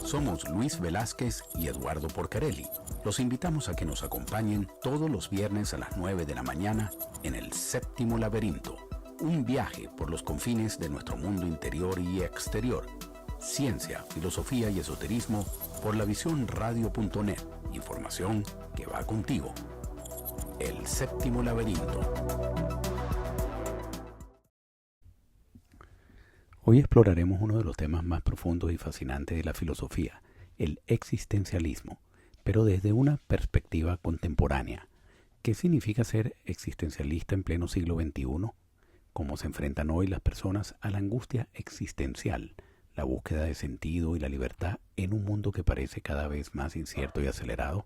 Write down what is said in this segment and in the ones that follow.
Somos Luis Velázquez y Eduardo Porcarelli. Los invitamos a que nos acompañen todos los viernes a las 9 de la mañana en El Séptimo Laberinto, un viaje por los confines de nuestro mundo interior y exterior. Ciencia, filosofía y esoterismo por la visión radio.net. Información que va contigo. El Séptimo Laberinto. Hoy exploraremos uno de los temas más profundos y fascinantes de la filosofía, el existencialismo, pero desde una perspectiva contemporánea. ¿Qué significa ser existencialista en pleno siglo XXI? ¿Cómo se enfrentan hoy las personas a la angustia existencial, la búsqueda de sentido y la libertad en un mundo que parece cada vez más incierto y acelerado?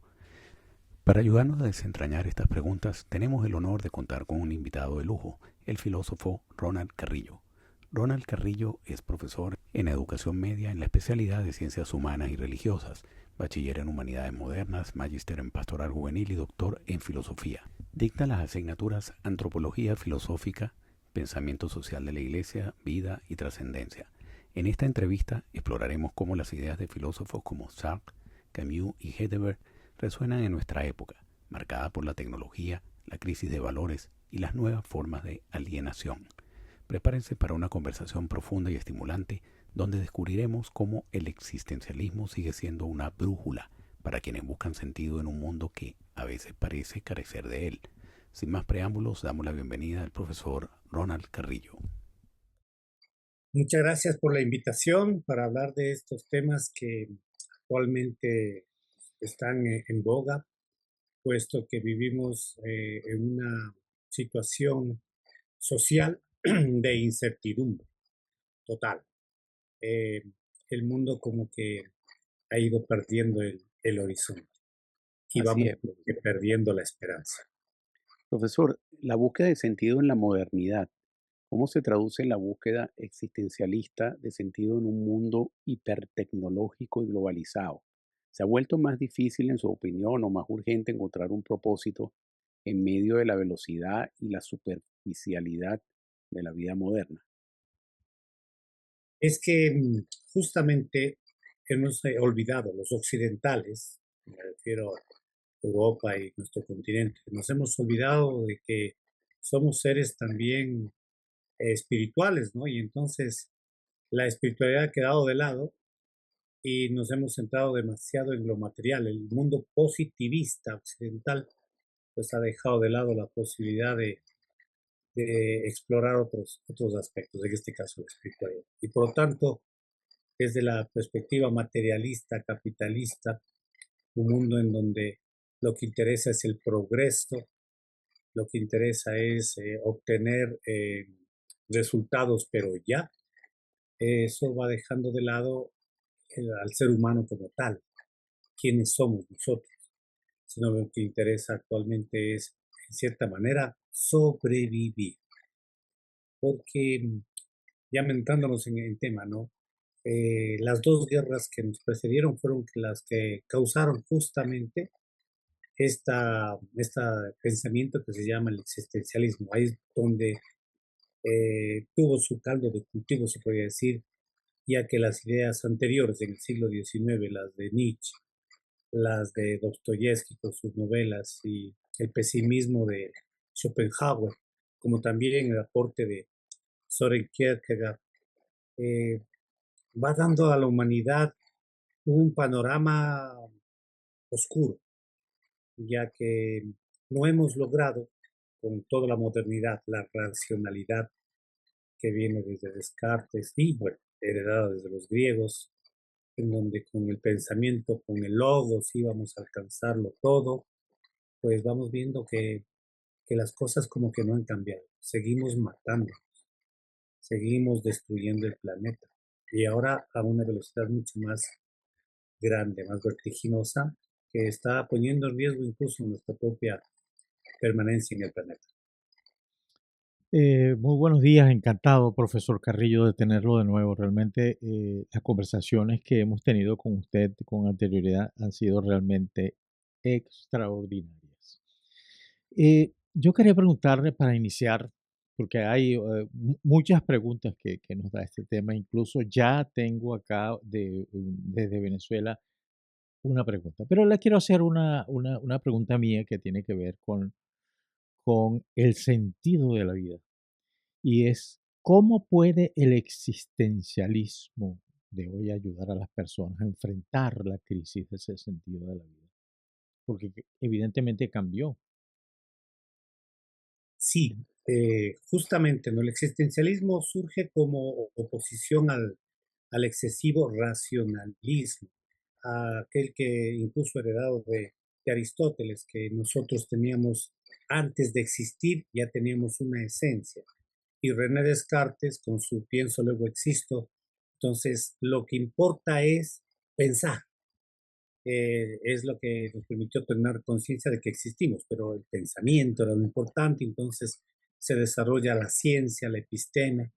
Para ayudarnos a desentrañar estas preguntas, tenemos el honor de contar con un invitado de lujo, el filósofo Ronald Carrillo. Ronald Carrillo es profesor en Educación Media en la especialidad de Ciencias Humanas y Religiosas, bachiller en Humanidades Modernas, magíster en Pastoral Juvenil y doctor en Filosofía. Dicta las asignaturas Antropología Filosófica, Pensamiento Social de la Iglesia, Vida y Trascendencia. En esta entrevista exploraremos cómo las ideas de filósofos como Sartre, Camus y Heidegger resuenan en nuestra época, marcada por la tecnología, la crisis de valores y las nuevas formas de alienación. Prepárense para una conversación profunda y estimulante donde descubriremos cómo el existencialismo sigue siendo una brújula para quienes buscan sentido en un mundo que a veces parece carecer de él. Sin más preámbulos, damos la bienvenida al profesor Ronald Carrillo. Muchas gracias por la invitación para hablar de estos temas que actualmente están en boga, puesto que vivimos en una situación social de incertidumbre total. Eh, el mundo como que ha ido perdiendo el horizonte y Así vamos es, como que perdiendo la esperanza. profesor, la búsqueda de sentido en la modernidad, ¿cómo se traduce la búsqueda existencialista de sentido en un mundo hipertecnológico y globalizado? ¿Se ha vuelto más difícil, en su opinión, o más urgente encontrar un propósito en medio de la velocidad y la superficialidad de la vida moderna? Es que justamente hemos olvidado, los occidentales, me refiero a Europa y nuestro continente, nos hemos olvidado de que somos seres también espirituales, ¿no? Y entonces la espiritualidad ha quedado de lado y nos hemos centrado demasiado en lo material. El mundo positivista occidental pues ha dejado de lado la posibilidad de explorar otros aspectos, en este caso la espiritualidad. Y por lo tanto, desde la perspectiva materialista, capitalista, un mundo en donde lo que interesa es el progreso, lo que interesa es obtener resultados, pero ya, eso va dejando de lado al ser humano como tal, quiénes somos nosotros, sino lo que interesa actualmente es, en cierta manera, sobrevivir, porque ya entrándonos en tema, ¿no? Las dos guerras que nos precedieron fueron las que causaron justamente este pensamiento que se llama el existencialismo. Ahí es donde tuvo su caldo de cultivo, se podría decir, ya que las ideas anteriores en el siglo XIX, las de Nietzsche, las de Dostoyevsky con sus novelas y el pesimismo de Schopenhauer, como también el aporte de Soren Kierkegaard, eh, va dando a la humanidad un panorama oscuro, ya que no hemos logrado, con toda la modernidad, la racionalidad que viene desde Descartes y, bueno, heredada desde los griegos, en donde con el pensamiento, con el logos íbamos a alcanzarlo todo, pues vamos viendo que las cosas como que no han cambiado. Seguimos matando, seguimos destruyendo el planeta. Y ahora a una velocidad mucho más grande, más vertiginosa, que está poniendo en riesgo incluso nuestra propia permanencia en el planeta. Muy buenos días, encantado, profesor Carrillo, de tenerlo de nuevo. Realmente las conversaciones que hemos tenido con usted con anterioridad han sido realmente extraordinarias. Yo quería preguntarle para iniciar, porque hay muchas preguntas que nos da este tema. Incluso ya tengo acá desde Venezuela una pregunta, pero le quiero hacer una pregunta mía que tiene que ver con el sentido de la vida. Y es, ¿cómo puede el existencialismo de hoy ayudar a las personas a enfrentar la crisis de ese sentido de la vida? Porque evidentemente cambió. Sí, justamente, ¿no? El existencialismo surge como oposición al excesivo racionalismo, a aquel que incluso heredado de Aristóteles, que nosotros teníamos antes de existir, ya teníamos una esencia. Y René Descartes, con su pienso, luego existo, entonces lo que importa es pensar, es lo que nos permitió tener conciencia de que existimos, pero el pensamiento era lo importante, entonces se desarrolla la ciencia, la episteme,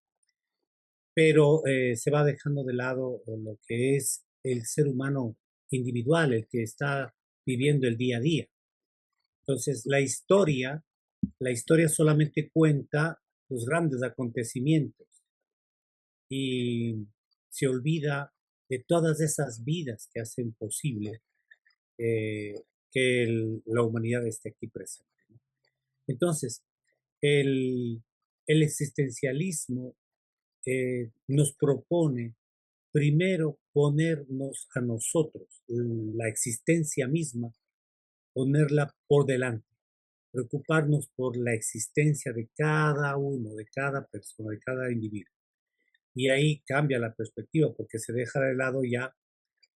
pero se va dejando de lado lo que es el ser humano individual, el que está viviendo el día a día. Entonces, la historia solamente cuenta los grandes acontecimientos y se olvida de todas esas vidas que hacen posible que la humanidad esté aquí presente. Entonces, el, el existencialismo nos propone primero ponernos a nosotros, la existencia misma, ponerla por delante, preocuparnos por la existencia de cada uno, de cada persona, de cada individuo. Y ahí cambia la perspectiva porque se deja de lado ya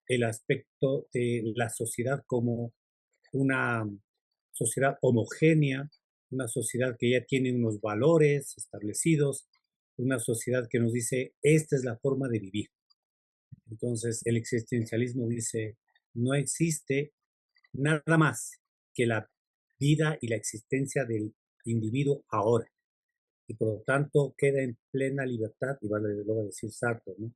el aspecto de la sociedad como una sociedad homogénea, una sociedad que ya tiene unos valores establecidos, una sociedad que nos dice, esta es la forma de vivir. Entonces, el existencialismo dice, no existe nada más que la vida y la existencia del individuo ahora. Y por lo tanto queda en plena libertad, y vale, lo va a decir Sartre, ¿no?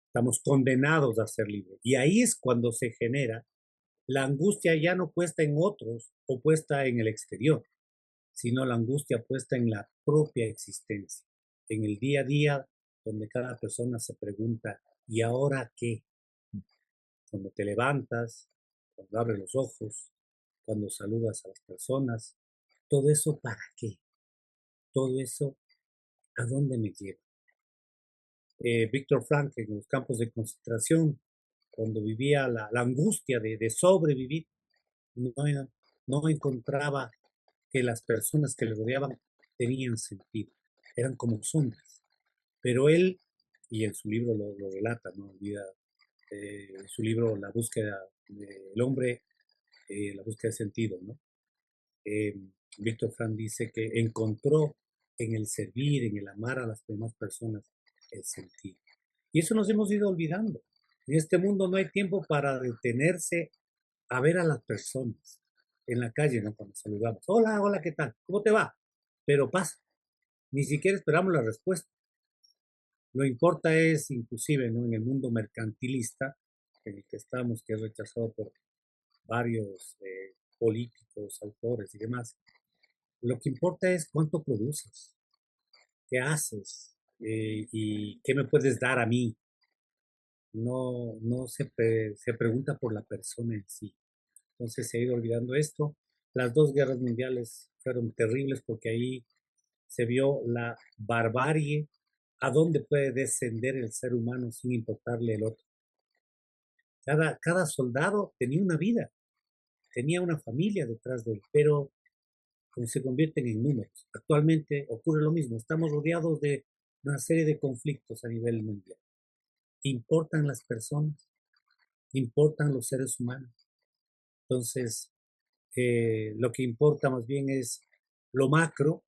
Estamos condenados a ser libres. Y ahí es cuando se genera la angustia ya no puesta en otros o puesta en el exterior, sino la angustia puesta en la propia existencia, en el día a día, donde cada persona se pregunta, ¿y ahora qué? Cuando te levantas, cuando abres los ojos, cuando saludas a las personas, todo eso para qué? Todo eso, ¿a dónde me lleva? Víctor Frank en los campos de concentración, cuando vivía la angustia de sobrevivir, no, no encontraba que las personas que le rodeaban tenían sentido, eran como sombras. Pero él, y en su libro lo relata, no olvida, su libro La búsqueda del hombre, la búsqueda de sentido, ¿no? Eh, Víctor Frank dice que encontró en el servir, en el amar a las demás personas, el sentido. Y eso nos hemos ido olvidando. En este mundo no hay tiempo para detenerse a ver a las personas en la calle, ¿no? Cuando saludamos. Hola, hola, ¿qué tal? ¿Cómo te va? Pero pasa. Ni siquiera esperamos la respuesta. Lo importa es, inclusive, ¿no? En el mundo mercantilista en el que estamos, que es rechazado por varios políticos, autores y demás, lo que importa es cuánto produces, qué haces y qué me puedes dar a mí. No se pregunta por la persona en sí. Entonces se ha ido olvidando esto. Las dos guerras mundiales fueron terribles porque ahí se vio la barbarie, a dónde puede descender el ser humano sin importarle el otro. Cada soldado tenía una vida, tenía una familia detrás de él, pero se convierten en números. Actualmente ocurre lo mismo, estamos rodeados de una serie de conflictos a nivel mundial. ¿Importan las personas? ¿Importan los seres humanos? Entonces, lo que importa más bien es lo macro.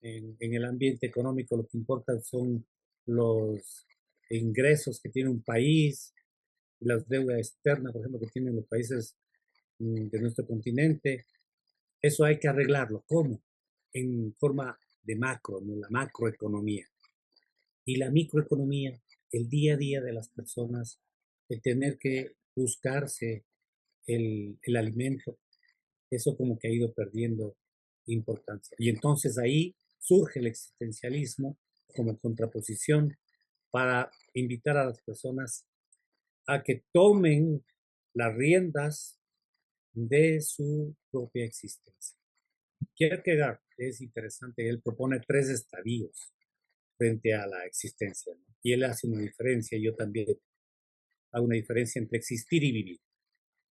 En el ambiente económico lo que importa son los ingresos que tiene un país, las deudas externas, por ejemplo, que tienen los países de nuestro continente. Eso hay que arreglarlo. ¿Cómo? En forma de macro, ¿no? La macroeconomía. Y la microeconomía, el día a día de las personas, el tener que buscarse el alimento, eso como que ha ido perdiendo importancia. Y entonces ahí surge el existencialismo como contraposición para invitar a las personas a que tomen las riendas de su propia existencia. Kierkegaard es interesante, él propone tres estadios frente a la existencia, ¿no? Y él hace una diferencia, yo también hago una diferencia entre existir y vivir.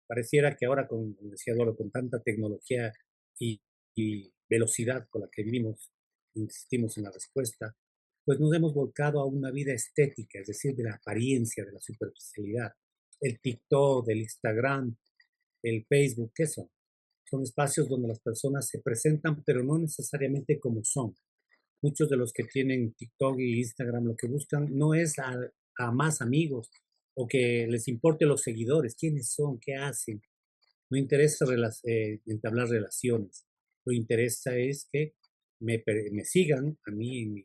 Pareciera que ahora, como decía Eduardo, con tanta tecnología y, y velocidad con la que vivimos, insistimos en la respuesta, pues nos hemos volcado a una vida estética, es decir, de la apariencia, de la superficialidad. El TikTok, el Instagram, el Facebook, ¿qué son? Son espacios donde las personas se presentan, pero no necesariamente como son. Muchos de los que tienen TikTok y Instagram lo que buscan no es a más amigos o que les importe los seguidores, quiénes son, qué hacen. No interesa entablar relaciones. Lo que interesa es que me sigan a mí en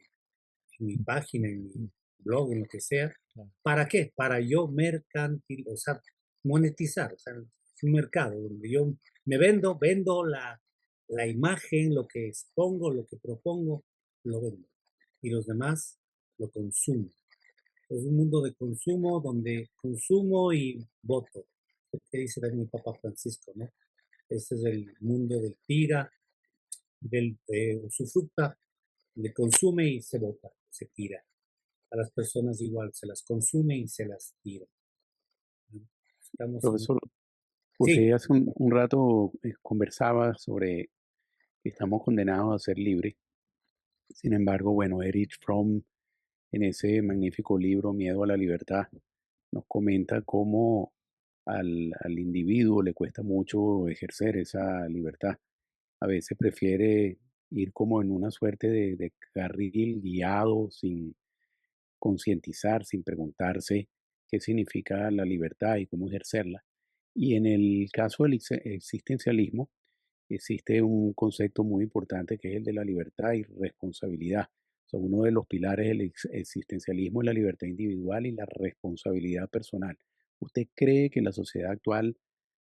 mi página, en mi Mm, blog, en lo que sea. claro. ¿Para qué? Para yo o sea, monetizar. O sea, es un mercado donde yo me vendo la imagen, lo que expongo, lo que propongo, lo vendo. Y los demás lo consumen. Es un mundo de consumo donde consumo y voto. ¿Qué dice también el Papa Francisco, no? Este es el mundo del tira, del usufructa, de consume y se vota, se tira. A las personas igual, se las consume y se las tira. Estamos en... Profesor, usted Sí, hace un rato conversaba sobre que estamos condenados a ser libres. Sin embargo, bueno, Erich Fromm, en ese magnífico libro Miedo a la Libertad, nos comenta cómo al individuo le cuesta mucho ejercer esa libertad. A veces prefiere ir como en una suerte de carril guiado sin concientizar, sin preguntarse qué significa la libertad y cómo ejercerla. Y en el caso del existencialismo, existe un concepto muy importante que es el de la libertad y responsabilidad. O sea, uno de los pilares del existencialismo es la libertad individual y la responsabilidad personal. ¿Usted cree que la sociedad actual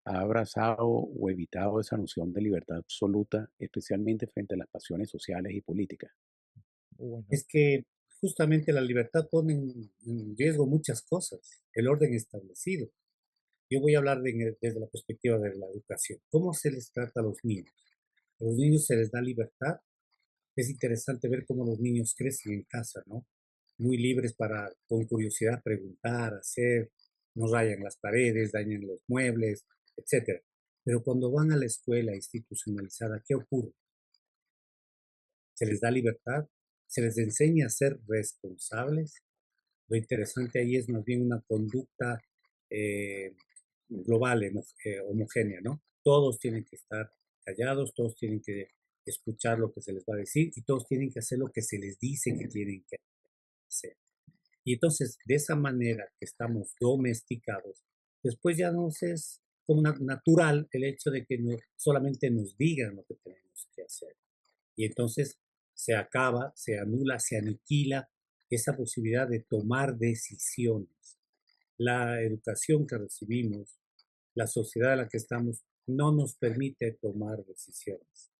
ha abrazado o evitado esa noción de libertad absoluta, especialmente frente a las pasiones sociales y políticas? Bueno, es que justamente la libertad pone en riesgo muchas cosas, el orden establecido. Yo voy a hablar desde la perspectiva de la educación. ¿Cómo se les trata a los niños? A los niños se les da libertad. Es interesante ver cómo los niños crecen en casa, ¿no? Muy libres para, con curiosidad, preguntar, hacer, no rayan las paredes, dañan los muebles, etcétera. Pero cuando van a la escuela institucionalizada, ¿qué ocurre? Se les da libertad, se les enseña a ser responsables. Lo interesante ahí es más bien una conducta eh, global, homogénea, ¿no? Todos tienen que estar callados, todos tienen que escuchar lo que se les va a decir y todos tienen que hacer lo que se les dice que tienen que hacer. Y entonces, de esa manera que estamos domesticados, después ya nos es como natural el hecho de que no, solamente nos digan lo que tenemos que hacer. Y entonces se acaba, se anula, se aniquila esa posibilidad de tomar decisiones. La educación que recibimos, la sociedad en la que estamos, no nos permite tomar decisiones.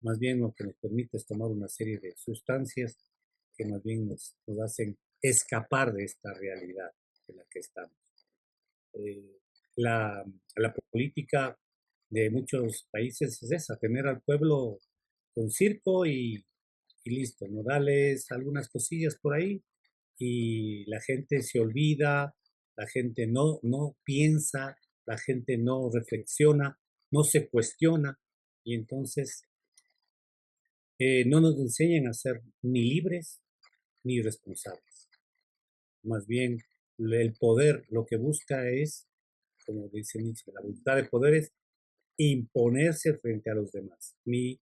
Más bien lo que nos permite es tomar una serie de sustancias que más bien nos hacen escapar de esta realidad en la que estamos. Eh, la política de muchos países es esa, tener al pueblo con circo y listo, no darles algunas cosillas por ahí y la gente se olvida, la gente no piensa, la gente no reflexiona, no se cuestiona y entonces no nos enseñan a ser ni libres ni responsables. Más bien, el poder lo que busca es, como dice Nietzsche, la voluntad de poder es imponerse frente a los demás. Mi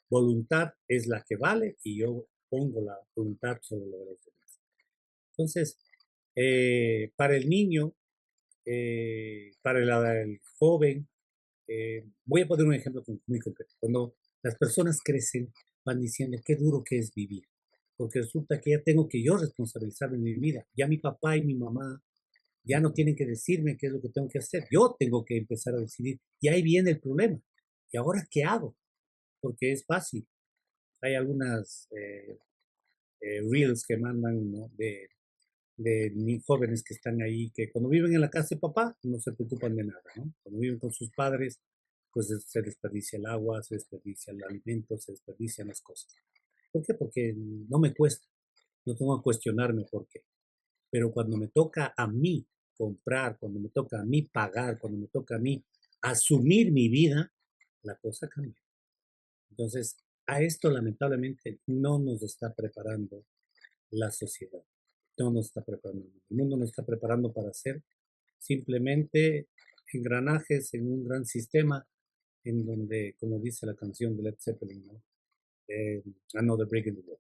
voluntad es la que vale y yo pongo la voluntad sobre lo de los demás. Entonces, para el niño, para el joven, voy a poner un ejemplo muy concreto. Cuando las personas crecen, van diciendo qué duro que es vivir, porque resulta que ya tengo que yo responsabilizarme de mi vida. Ya mi papá y mi mamá ya no tienen que decirme qué es lo que tengo que hacer. Yo tengo que empezar a decidir. Y ahí viene el problema. ¿Y ahora qué hago? Porque es fácil. hay algunas reels que mandan, ¿no? de jóvenes que están ahí, que cuando viven en la casa de papá no se preocupan de nada, ¿no? Cuando viven con sus padres, pues se desperdicia el agua, se desperdicia el alimento, se desperdician las cosas. ¿Por qué? Porque no me cuesta, no tengo que cuestionarme por qué. Pero cuando me toca a mí comprar, cuando me toca a mí pagar, cuando me toca a mí asumir mi vida, la cosa cambia. Entonces, a esto lamentablemente no nos está preparando la sociedad, no nos está preparando. El mundo nos está preparando para ser simplemente engranajes en un gran sistema en donde, como dice la canción de Led Zeppelin, ¿no? Another Brick in the Wall.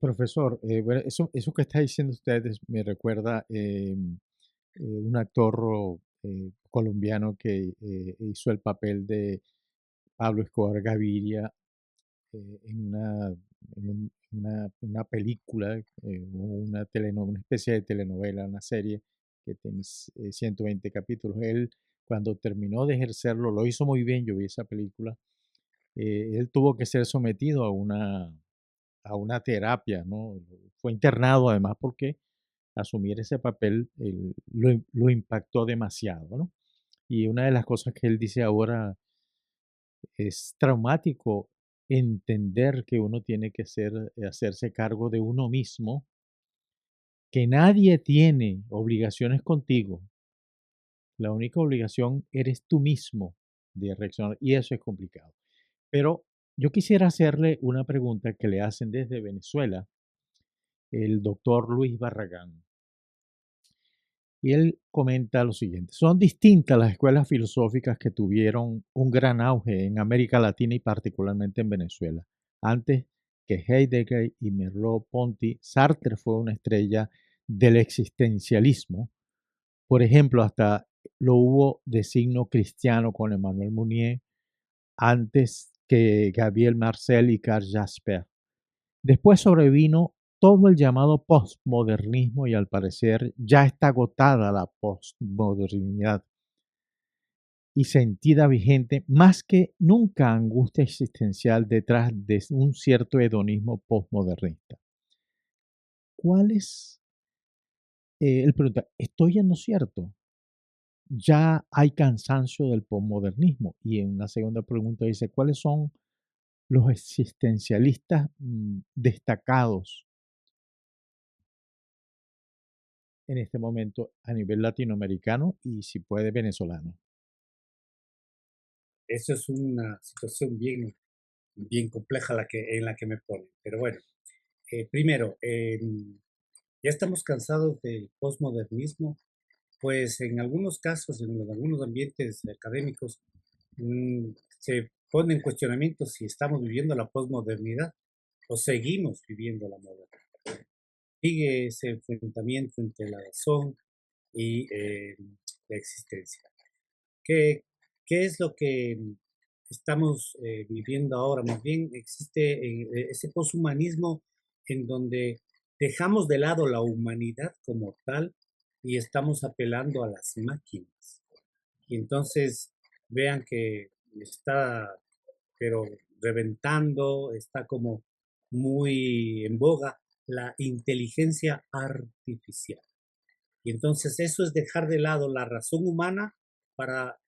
Profesor, bueno, eso que está diciendo usted me recuerda un actor colombiano que hizo el papel de Pablo Escobar Gaviria en una película, una especie de telenovela, una serie que tiene 120 capítulos. Él, cuando terminó de ejercerlo, lo hizo muy bien, yo vi esa película. Él tuvo que ser sometido a una terapia, ¿no? Fue internado además porque asumir ese papel lo impactó demasiado, ¿no? Y una de las cosas que él dice ahora es traumático entender que uno tiene que hacerse cargo de uno mismo, que nadie tiene obligaciones contigo. La única obligación eres tú mismo de reaccionar y eso es complicado. Pero yo quisiera hacerle una pregunta que le hacen desde Venezuela el doctor Luis Barragán. Y él comenta lo siguiente: son distintas las escuelas filosóficas que tuvieron un gran auge en América Latina y particularmente en Venezuela. Antes que Heidegger y Merleau-Ponty, Sartre fue una estrella del existencialismo. Por ejemplo, hasta lo hubo de signo cristiano con Emmanuel Mounier, antes que Gabriel Marcel y Karl Jasper. Después sobrevino todo el llamado postmodernismo y al parecer ya está agotada la postmodernidad y sentida vigente más que nunca angustia existencial detrás de un cierto hedonismo postmodernista. ¿Cuál es? Él pregunta, ¿estoy en lo cierto? Ya hay cansancio del postmodernismo. Y en una segunda pregunta dice, ¿cuáles son los existencialistas destacados en este momento a nivel latinoamericano y si puede venezolano? Eso es una situación bien compleja en la que me ponen. Pero bueno, primero, ya estamos cansados del postmodernismo, pues en algunos casos, en algunos ambientes académicos, se pone en cuestionamiento si estamos viviendo la postmodernidad o seguimos viviendo la modernidad. Sigue ese enfrentamiento entre la razón y la existencia. ¿Qué, ¿Qué es lo que estamos viviendo ahora? Más bien existe ese poshumanismo en donde dejamos de lado la humanidad como tal y estamos apelando a las máquinas. Y entonces vean que está, pero reventando, está como muy en boga la inteligencia artificial. Y entonces eso es dejar de lado la razón humana para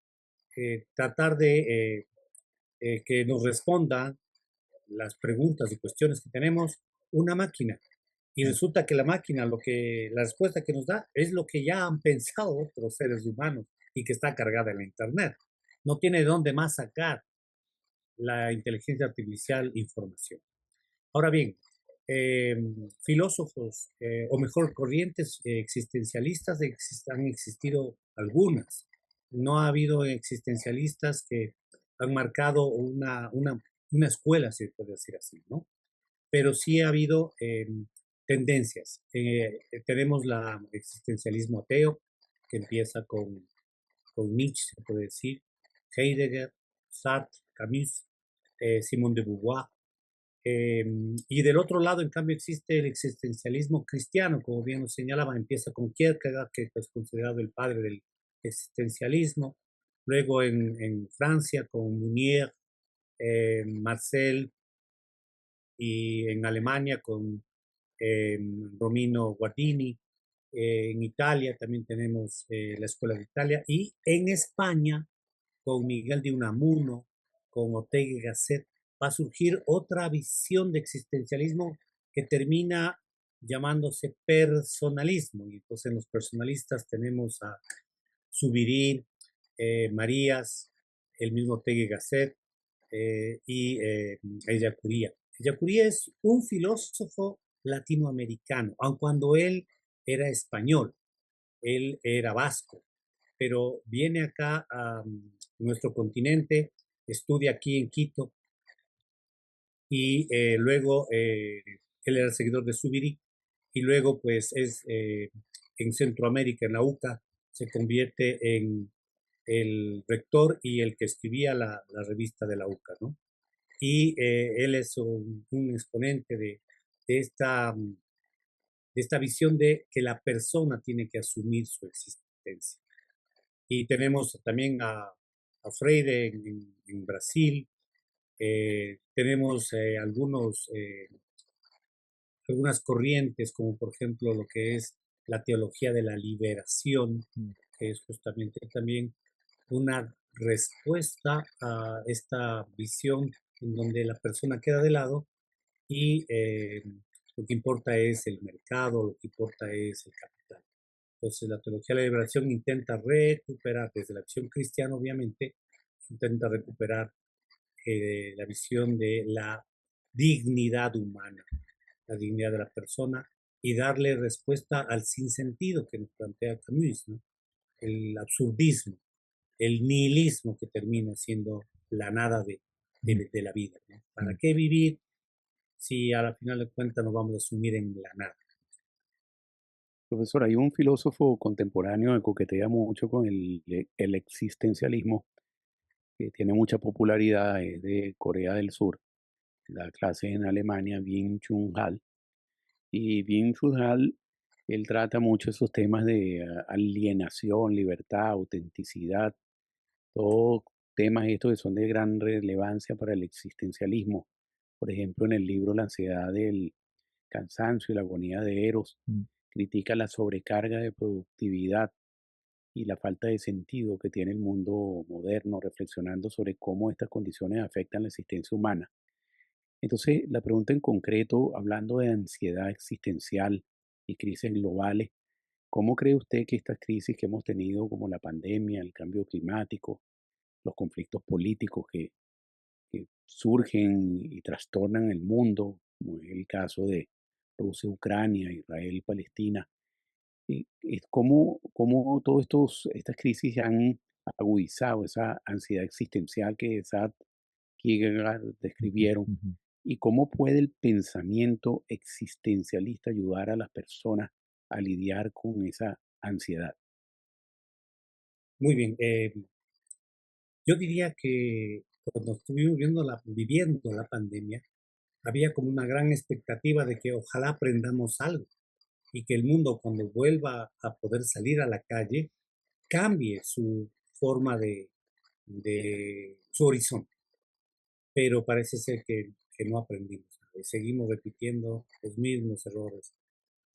tratar de que nos responda las preguntas y cuestiones que tenemos una máquina. Y resulta que la máquina, la respuesta que nos da es lo que ya han pensado otros seres humanos y que está cargada en la Internet. No tiene de dónde más sacar la inteligencia artificial información. Ahora bien, eh, filósofos, o mejor, corrientes existencialistas han existido algunas. No ha habido existencialistas que han marcado una escuela, si se puede decir así, ¿no? Pero sí ha habido tendencias. Tenemos el existencialismo ateo, que empieza con Nietzsche, se puede decir, Heidegger, Sartre, Camus, Simone de Beauvoir. Y del otro lado, en cambio, existe el existencialismo cristiano, como bien nos señalaba, empieza con Kierkegaard, que es considerado el padre del existencialismo, luego en Francia con Mounier, Marcel, y en Alemania con Romino Guardini. En Italia también tenemos la Escuela de Italia, y en España con Miguel de Unamuno, con Ortega y Gasset, va a surgir otra visión de existencialismo que termina llamándose personalismo. Y entonces en los personalistas tenemos a Zubiri, Marías, el mismo Ortega y Gasset, y Ellacuría. Ellacuría es un filósofo latinoamericano, aun cuando él era español, él era vasco, pero viene acá a nuestro continente, estudia aquí en Quito, y luego él era seguidor de Zubiri, y luego pues es en Centroamérica, en la UCA, se convierte en el rector y el que escribía la revista de la UCA, ¿no? Y él es un exponente de esta, de esta visión de que la persona tiene que asumir su existencia. Y tenemos también a Freire en Brasil, tenemos algunas corrientes, como por ejemplo lo que es la teología de la liberación, Mm. que es justamente también una respuesta a esta visión en donde la persona queda de lado y lo que importa es el mercado, lo que importa es el capital. Entonces la teología de la liberación intenta recuperar, desde la acción cristiana obviamente, intenta recuperar la visión de la dignidad humana, la dignidad de la persona, y darle respuesta al sinsentido que nos plantea Camus, ¿no? El absurdismo, el nihilismo que termina siendo la nada de la vida, ¿no? ¿Para Mm. qué vivir si a la final de cuentas nos vamos a sumir en la nada? Profesor, hay un filósofo contemporáneo que coquetea mucho con el existencialismo, que tiene mucha popularidad, es de Corea del Sur, da clases en Alemania, Byung-Chul Han. Y Byung-Chul Han, él trata mucho esos temas de alienación, libertad, autenticidad, todos temas estos que son de gran relevancia para el existencialismo. Por ejemplo, en el libro La ansiedad del cansancio y la agonía de Eros, Mm. critica la sobrecarga de productividad y la falta de sentido que tiene el mundo moderno, reflexionando sobre cómo estas condiciones afectan la existencia humana. Entonces, la pregunta en concreto, hablando de ansiedad existencial y crisis globales, ¿cómo cree usted que estas crisis que hemos tenido, como la pandemia, el cambio climático, los conflictos políticos que surgen y trastornan el mundo, como es el caso de Rusia, Ucrania, Israel, Palestina, y cómo todas estas crisis han agudizado esa ansiedad existencial que Saad Kierkegaard Ujú, describieron, ujú. y cómo puede el pensamiento existencialista ayudar a las personas a lidiar con esa ansiedad? Muy bien, yo diría que cuando estuvimos viviendo la pandemia, había como una gran expectativa de que ojalá aprendamos algo y que el mundo, cuando vuelva a poder salir a la calle, cambie su forma de su horizonte. Pero parece ser que no aprendimos nada y seguimos repitiendo los mismos errores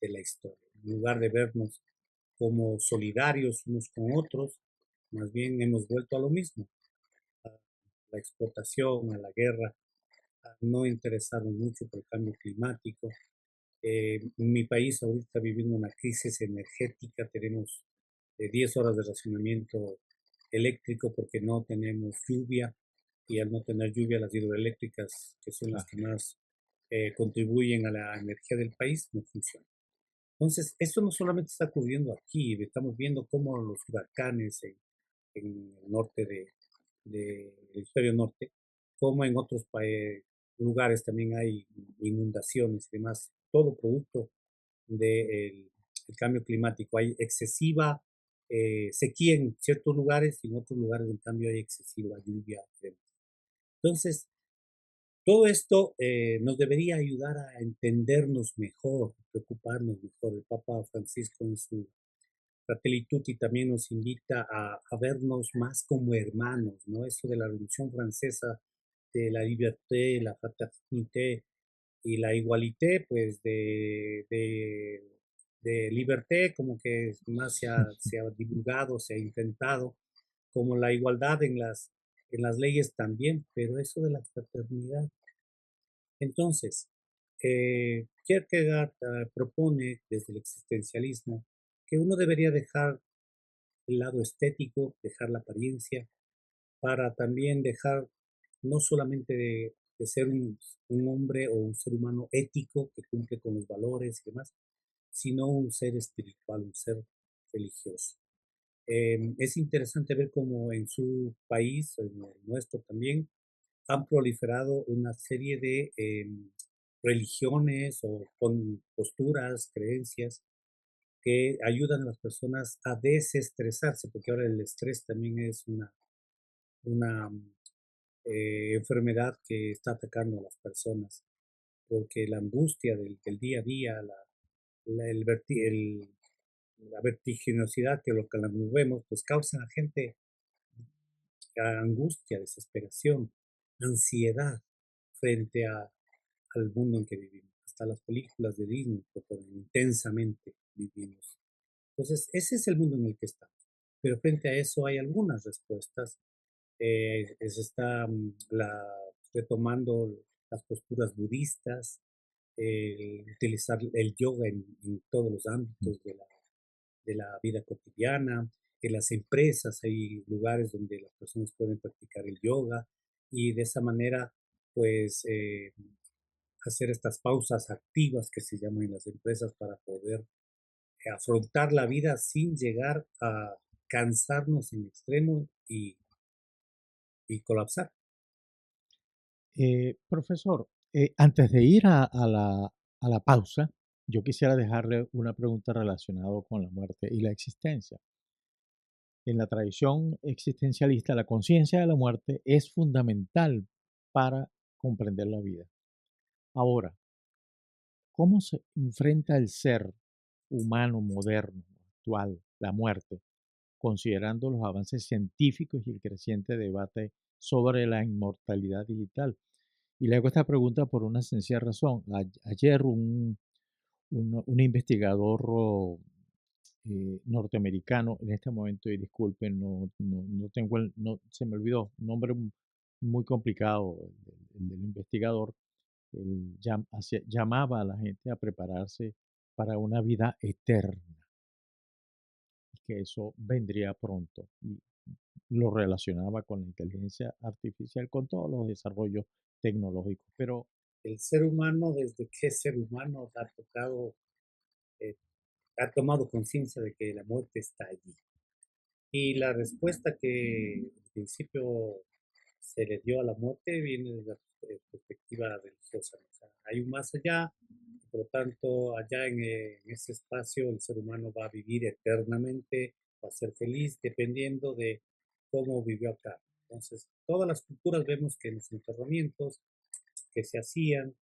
de la historia. En lugar de vernos como solidarios unos con otros, más bien hemos vuelto a lo mismo, a la explotación, a la guerra, a no interesarnos mucho por el cambio climático. En mi país ahorita está viviendo una crisis energética, tenemos 10 horas de racionamiento eléctrico porque no tenemos lluvia, y al no tener lluvia las hidroeléctricas, que son las Claro. que más contribuyen a la energía del país, no funcionan. Entonces, esto no solamente está ocurriendo aquí, estamos viendo cómo los huracanes en el norte del hemisferio norte, como en otros lugares también hay inundaciones y demás, todo producto del cambio climático. Hay excesiva sequía en ciertos lugares y en otros lugares, en cambio, hay excesiva lluvia. Entonces, todo esto nos debería ayudar a entendernos mejor, preocuparnos mejor. El Papa Francisco en su Fratelli Tutti también nos invita a vernos más como hermanos, ¿no? Eso de la Revolución Francesa de la liberté, la fraternité y la igualité, pues de liberté, como que más se ha divulgado, se ha intentado, como la igualdad en las leyes también, pero eso de la fraternidad. Entonces, Kierkegaard propone desde el existencialismo que uno debería dejar el lado estético, dejar la apariencia, para también dejar no solamente de ser un hombre o un ser humano ético que cumple con los valores y demás, sino un ser espiritual, un ser religioso. Es interesante ver cómo en su país, en el nuestro también, han proliferado una serie de religiones o con posturas, creencias que ayudan a las personas a desestresarse, porque ahora el estrés también es una enfermedad que está atacando a las personas, porque la angustia del día a día, la, el verti- el- la vertiginosidad que la movemos, pues causa a la gente angustia, desesperación, ansiedad frente al mundo en que vivimos. Hasta las películas de Disney proponen intensamente vivimos. Entonces, ese es el mundo en el que estamos. Pero frente a eso hay algunas respuestas. Se está retomando las posturas budistas, utilizar el yoga en todos los ámbitos de la vida cotidiana. En las empresas hay lugares donde las personas pueden practicar el yoga y de esa manera, pues, hacer estas pausas activas que se llaman en las empresas para poder afrontar la vida sin llegar a cansarnos en extremo y colapsar. Profesor, antes de ir a la pausa, yo quisiera dejarle una pregunta relacionada con la muerte y la existencia. En la tradición existencialista, la conciencia de la muerte es fundamental para comprender la vida. Ahora, ¿cómo se enfrenta el ser humano moderno, actual, la muerte, considerando los avances científicos y el creciente debate sobre la inmortalidad digital? Y le hago esta pregunta por una sencilla razón. Ayer un investigador norteamericano, en este momento, y disculpen, no tengo se me olvidó, un nombre muy complicado, el del investigador, él llamaba a la gente a prepararse para una vida eterna, y que eso vendría pronto. Y lo relacionaba con la inteligencia artificial, con todos los desarrollos tecnológicos. Pero El ser humano, desde que es ser humano, eh, ha tomado conciencia de que la muerte está allí. Y la respuesta que en principio se le dio a la muerte viene desde la perspectiva religiosa. O sea, hay un más allá, por lo tanto, allá en ese espacio el ser humano va a vivir eternamente, va a ser feliz dependiendo de cómo vivió acá. Entonces, todas las culturas vemos que en los enterramientos que se hacían,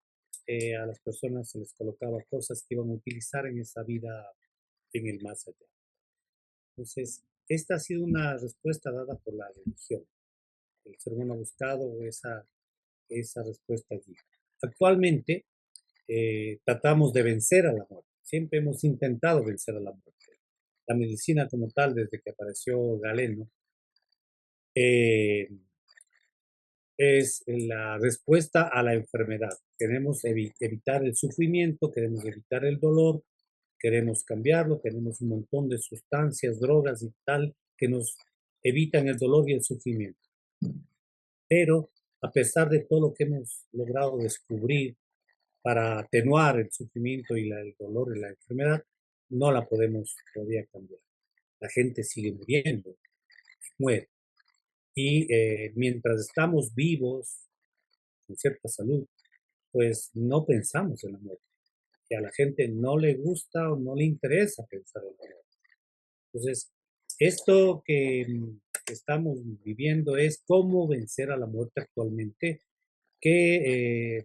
a las personas se les colocaba cosas que iban a utilizar en esa vida en el más allá. Entonces, esta ha sido una respuesta dada por la religión. El ser humano ha buscado esa respuesta allí. Actualmente tratamos de vencer a la muerte. Siempre hemos intentado vencer a la muerte. La medicina como tal, desde que apareció Galeno, eh, es la respuesta a la enfermedad. Queremos evitar el sufrimiento, queremos evitar el dolor, queremos cambiarlo, tenemos un montón de sustancias, drogas y tal que nos evitan el dolor y el sufrimiento. Pero a pesar de todo lo que hemos logrado descubrir para atenuar el sufrimiento y el dolor y la enfermedad, no la podemos todavía cambiar. La gente sigue muriendo, muere. Y mientras estamos vivos, con cierta salud, pues no pensamos en la muerte. Y a la gente no le gusta o no le interesa pensar en la muerte. Entonces, esto que estamos viviendo es cómo vencer a la muerte actualmente, qué,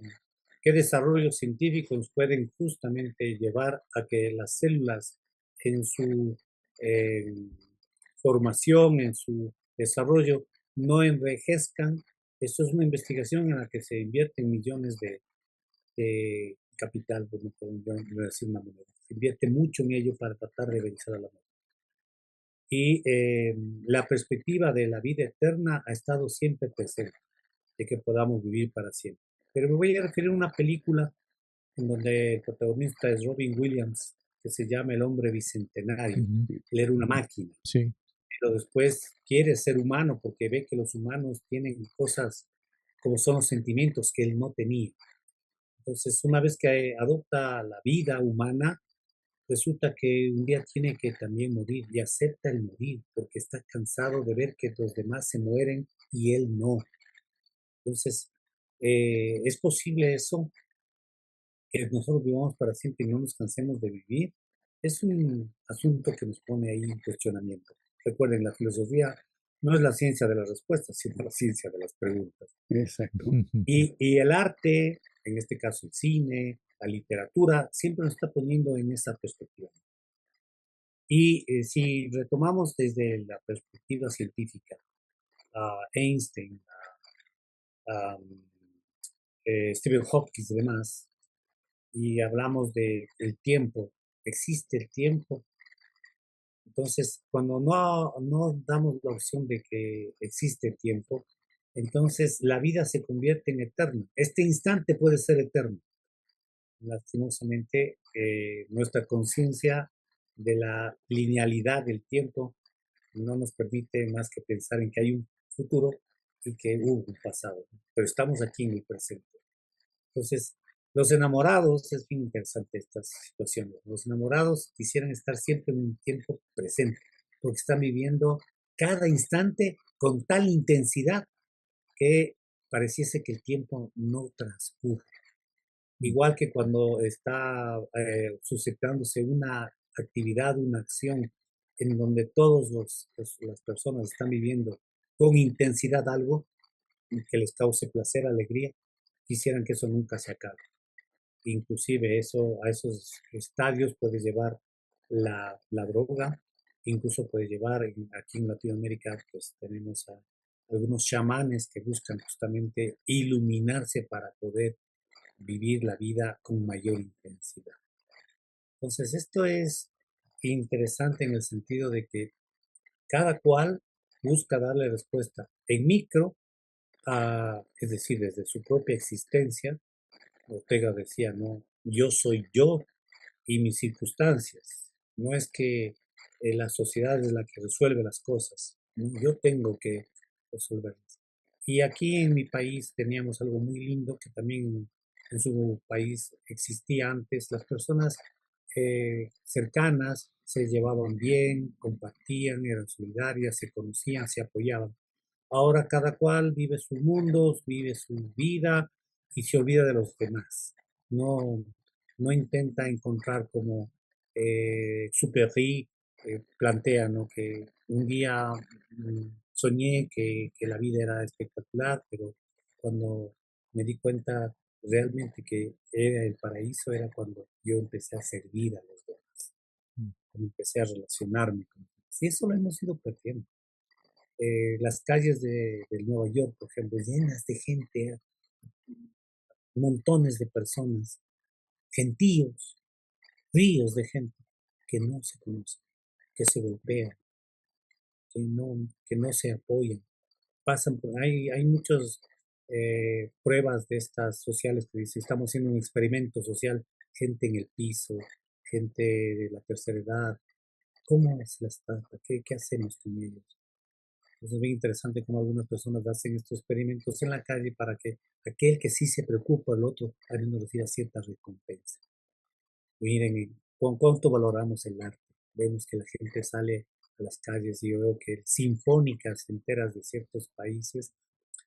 qué desarrollos científicos pueden justamente llevar a que las células en su eh, formación, en su desarrollo, no envejezcan Esto es una investigación en la que se invierten millones de capital, pues no podemos decir una moneda. Se invierte mucho en ello para tratar de vencer a la muerte. Y la perspectiva de la vida eterna ha estado siempre presente, de que podamos vivir para siempre. Pero me voy a referir a una película en donde el protagonista es Robin Williams, que se llama El hombre bicentenario. Ujú. Él era una máquina, Sí. pero después quiere ser humano porque ve que los humanos tienen cosas como son los sentimientos que él no tenía. Entonces, una vez que adopta la vida humana, resulta que un día tiene que también morir y acepta el morir porque está cansado de ver que los demás se mueren y él no. Entonces, ¿es posible eso? Que nosotros vivamos para siempre y no nos cansemos de vivir. Es un asunto que nos pone ahí en cuestionamiento. Recuerden, la filosofía no es la ciencia de las respuestas, sino la ciencia de las preguntas. Exacto. Y el arte, en este caso el cine, la literatura, siempre nos está poniendo en esa perspectiva. Y si retomamos desde la perspectiva científica, a Einstein, a Stephen Hawking y demás, y hablamos del tiempo, existe el tiempo. Entonces, cuando no damos la opción de que existe el tiempo, entonces la vida se convierte en eterna. Este instante puede ser eterno. Lastimosamente, nuestra conciencia de la linealidad del tiempo no nos permite más que pensar en que hay un futuro y que hubo un pasado, pero estamos aquí en el presente. Entonces, los enamorados, es bien interesante esta situación, los enamorados quisieran estar siempre en un tiempo presente, porque están viviendo cada instante con tal intensidad que pareciese que el tiempo no transcurre. Igual que cuando está suscitándose una actividad, una acción en donde todas las personas están viviendo con intensidad algo que les cause placer, alegría, quisieran que eso nunca se acabe. Inclusive eso, a esos estadios puede llevar la droga, incluso puede llevar, aquí en Latinoamérica, pues tenemos a algunos chamanes que buscan justamente iluminarse para poder vivir la vida con mayor intensidad. Entonces, esto es interesante en el sentido de que cada cual busca darle respuesta en micro, es decir, desde su propia existencia. Ortega decía, no, yo soy yo y mis circunstancias. No es que la sociedad es la que resuelve las cosas, ¿no? Yo tengo que resolverlas. Y aquí en mi país teníamos algo muy lindo que también en su país existía antes. Las personas cercanas se llevaban bien, compartían, eran solidarias, se conocían, se apoyaban. Ahora cada cual vive su mundo, vive su vida y se olvida de los demás. No, no intenta encontrar como Superri plantea, ¿no? Que un día soñé que la vida era espectacular, pero cuando me di cuenta realmente que era el paraíso, era cuando yo empecé a servir a los demás, cuando empecé a relacionarme con los demás. Y eso lo hemos ido perdiendo. Las calles de Nueva York, por ejemplo, llenas de gente, montones de personas, gentíos, ríos de gente que no se conocen, que se golpean, que no se apoyan. Hay muchas pruebas de estas sociales que dicen, estamos haciendo un experimento social, gente en el piso, gente de la tercera edad, ¿cómo se las trata? ¿Qué hacemos con ellos? Entonces es bien interesante cómo algunas personas hacen estos experimentos en la calle para que aquel que sí se preocupa, el otro, también nos reciba cierta recompensa. Miren, con cuánto valoramos el arte. Vemos que la gente sale a las calles y yo veo que sinfónicas enteras de ciertos países,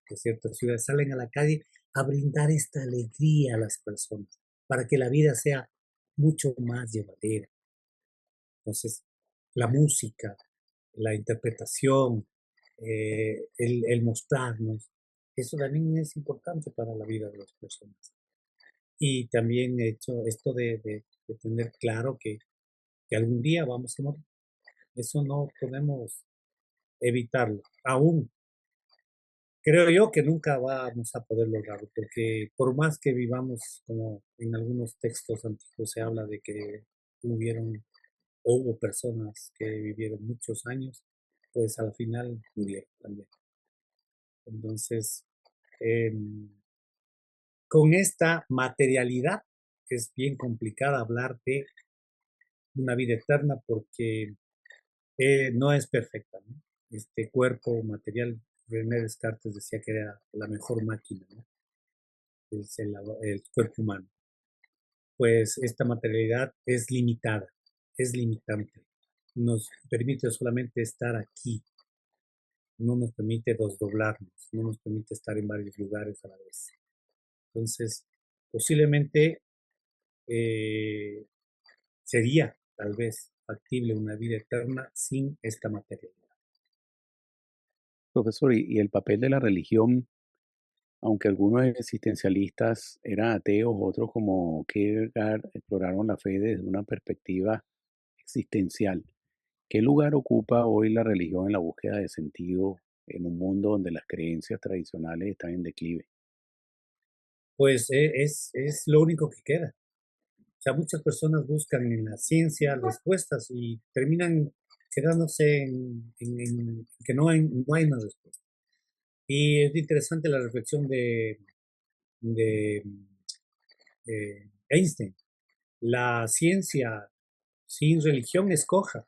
de ciertas ciudades, salen a la calle a brindar esta alegría a las personas, para que la vida sea mucho más llevadera. Entonces, la música, la interpretación, el mostrarnos, eso también es importante para la vida de las personas. Y también he hecho esto de tener claro que algún día vamos a morir. Eso no podemos evitarlo. Aún Creo yo que nunca vamos a poder lograrlo, porque por más que vivamos, como en algunos textos antiguos se habla de que hubieron o hubo personas que vivieron muchos años, pues al final murieron también. Entonces, em, con esta materialidad es bien complicado hablar de una vida eterna porque no es perfecta, ¿no? Este cuerpo material, René Descartes decía que era la mejor máquina, ¿no? Es el cuerpo humano. Pues esta materialidad es limitada, es limitante. Nos permite solamente estar aquí, no nos permite desdoblarnos, no nos permite estar en varios lugares a la vez. Entonces, posiblemente eh, sería tal vez factible una vida eterna sin esta materialidad. Profesor, y el papel de la religión, aunque algunos existencialistas eran ateos, otros como Kierkegaard exploraron la fe desde una perspectiva existencial. ¿Qué lugar ocupa hoy la religión en la búsqueda de sentido en un mundo donde las creencias tradicionales están en declive? Pues es lo único que queda. O sea, muchas personas buscan en la ciencia respuestas y terminan quedándose en que no hay una respuesta. Y es interesante la reflexión de Einstein. La ciencia sin religión es coja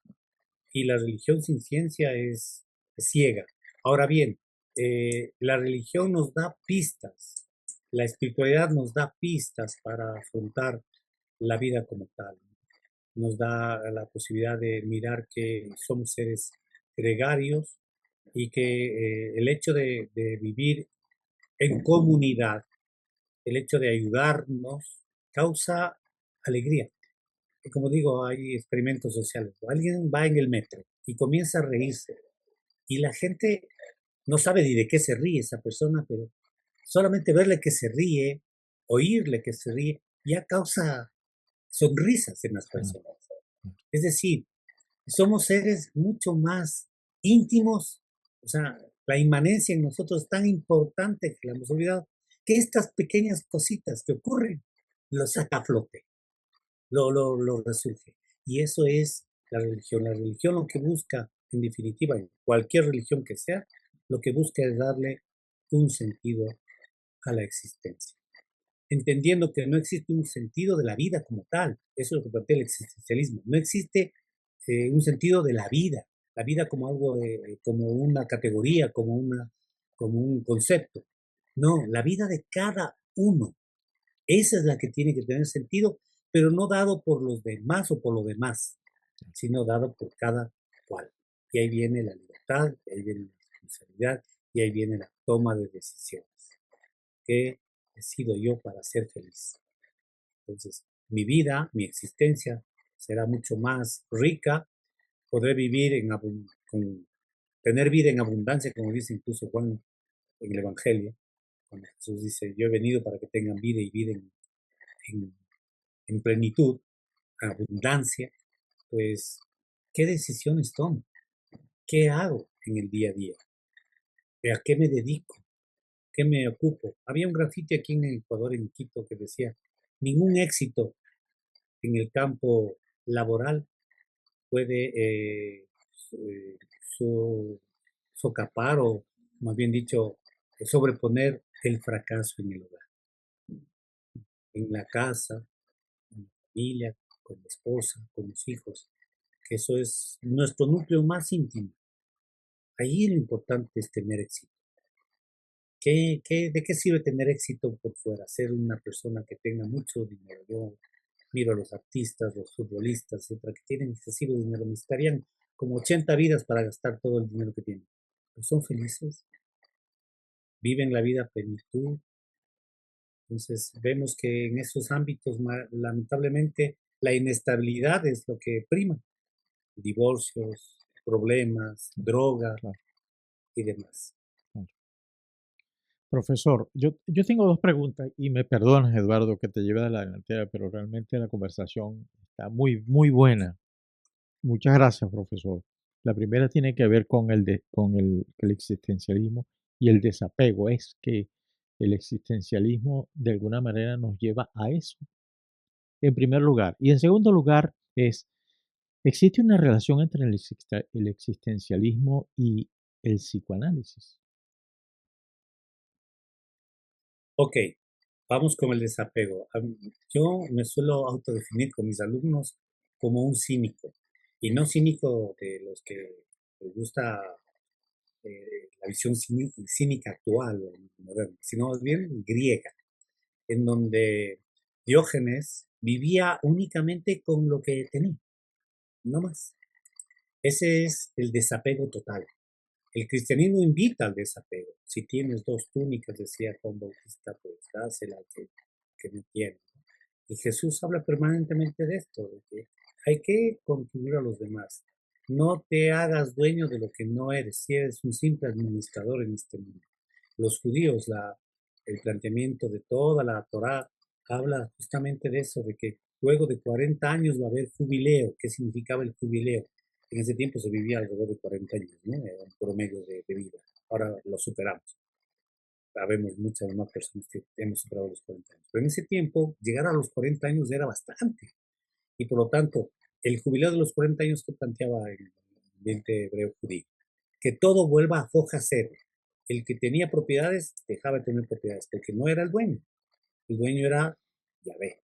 y la religión sin ciencia es ciega. Ahora bien, la religión nos da pistas, la espiritualidad nos da pistas para afrontar la vida como tal. Nos da la posibilidad de mirar que somos seres gregarios y que el hecho de vivir en comunidad, el hecho de ayudarnos, causa alegría. Y como digo, hay experimentos sociales. Alguien va en el metro y comienza a reírse y la gente no sabe ni de qué se ríe esa persona, pero solamente verle que se ríe, oírle que se ríe, ya causa sonrisas en las Claro, personas. claro. Es decir, somos seres mucho más íntimos, o sea, la inmanencia en nosotros es tan importante que la hemos olvidado, que estas pequeñas cositas que ocurren lo saca a flote, lo resurge. Y eso es la religión. La religión lo que busca, en definitiva, en cualquier religión que sea, lo que busca es darle un sentido a la existencia. Entendiendo que no existe un sentido de la vida como tal. Eso es lo que plantea el existencialismo. No existe un sentido de la vida como algo, como una categoría, como un concepto. No, la vida de cada uno. Esa es la que tiene que tener sentido, pero no dado por los demás o por lo demás, sino dado por cada cual. Y ahí viene la libertad, y ahí viene la responsabilidad, y ahí viene la toma de decisiones. ¿Qué decido yo para ser feliz? Entonces, mi vida, mi existencia será mucho más rica, podré vivir con, tener vida en abundancia, como dice incluso Juan en el Evangelio, cuando Jesús dice, yo he venido para que tengan vida y vida en, en plenitud, abundancia, pues, ¿qué decisiones tomo? ¿Qué hago en el día a día? ¿A qué me dedico? ¿Qué me ocupo? Había un grafiti aquí en Ecuador, en Quito, que decía, ningún éxito en el campo laboral puede so- socapar o, más bien dicho, sobreponer el fracaso en el hogar, en la casa, en la familia, con la esposa, con los hijos, que eso es nuestro núcleo más íntimo. Ahí lo importante es tener éxito. De qué sirve tener éxito por fuera? Ser una persona que tenga mucho dinero. Yo miro a los artistas, los futbolistas, etcétera, que tienen excesivo dinero. Necesitarían como 80 vidas para gastar todo el dinero que tienen. Pero son felices, viven la vida a plenitud. Entonces vemos que en esos ámbitos, lamentablemente, la inestabilidad es lo que prima. Divorcios, problemas, Claro, drogas claro, y demás. claro. Profesor, yo tengo dos preguntas y me perdonas, Eduardo, que te lleve a la delantera, pero realmente la conversación está muy, muy buena. Muchas gracias, profesor. La primera tiene que ver con el existencialismo y el desapego. Es que el existencialismo de alguna manera nos lleva a eso, en primer lugar. Y en segundo lugar es, ¿existe una relación entre el existencialismo y el psicoanálisis? Ok, vamos con el desapego. Yo me suelo autodefinir con mis alumnos como un cínico, y no cínico de los que les gusta la visión cínica actual o moderna, sino más bien griega, en donde Diógenes vivía únicamente con lo que tenía, no más. Ese es el desapego total. El cristianismo invita al desapego. Si tienes dos túnicas, decía Juan Bautista, pues dásela al que no tiene. Y Jesús habla permanentemente de esto, de que hay que contribuir a los demás. No te hagas dueño de lo que no eres, si eres un simple administrador en este mundo. Los judíos, el planteamiento de toda la Torá habla justamente de eso, de que luego de 40 años va a haber jubileo. ¿Qué significaba el jubileo? En ese tiempo se vivía alrededor de 40 años, ¿no? Era un promedio de vida. Ahora lo superamos. Sabemos muchas más personas que hemos superado los 40 años. Pero en ese tiempo, llegar a los 40 años era bastante. Y por lo tanto, el jubileo de los 40 años que planteaba el ambiente hebreo judío, que todo vuelva a foja cero. El que tenía propiedades dejaba de tener propiedades porque no era el dueño. El dueño era Yahvé.